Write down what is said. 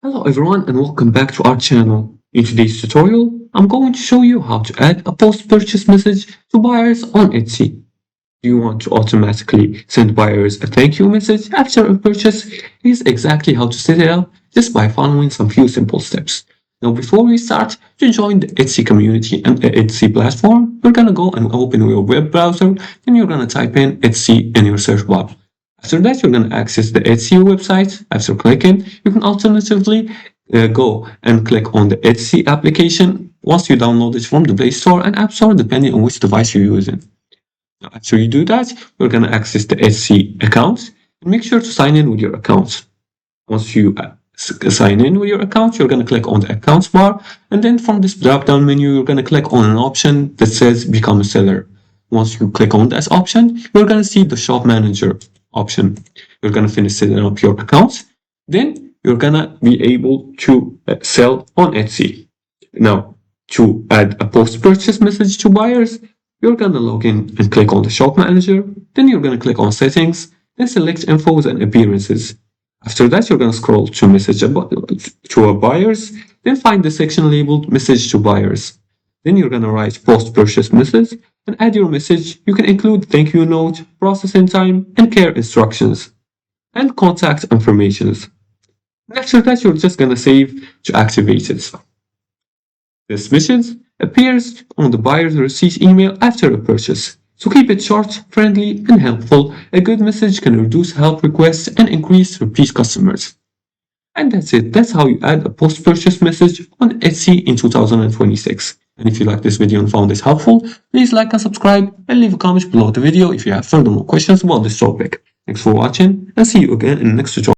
Hello everyone and welcome back to our channel. In today's tutorial, I'm going to show you how to add a post-purchase message to buyers on Etsy. Do you want to automatically send buyers a thank you message after a purchase? Here's exactly how to set it up just by following some few simple steps. Now before we start, to join the Etsy community and the Etsy platform, you're gonna go and open your web browser, then you're gonna type in Etsy in your search bar. After that, you're going to access the Etsy website. After clicking, you can alternatively go and click on the Etsy application once you download it from the Play Store and App Store, depending on which device you're using. Now, after you do that, you're going to access the Etsy account and make sure to sign in with your account. Once you sign in with your account, you're going to click on the accounts bar, and then from this drop-down menu, you're going to click on an option that says Become a Seller. Once you click on that option, you're going to see the Shop Manager option. You're going to finish setting up your accounts. Then you're going to be able to sell on Etsy. Now, to add a post-purchase message to buyers, you're going to log in and click on the Shop Manager. Then you're going to click on Settings, then select Infos and Appearances. After that, you're going to scroll to Message to Buyers, then find the section labeled Message to Buyers. Then you're going to write post-purchase message and add your message. You can include thank you note, processing time, and care instructions, and contact informations. And after that, you're just going to save to activate it. This message appears on the buyer's receipt email after a purchase. So keep it short, friendly, and helpful. A good message can reduce help requests and increase repeat customers. And that's it. That's how you add a post-purchase message on Etsy in 2026. And if you like this video and found this helpful, please like and subscribe and leave a comment below the video if you have further more questions about this topic. Thanks for watching and see you again in the next tutorial.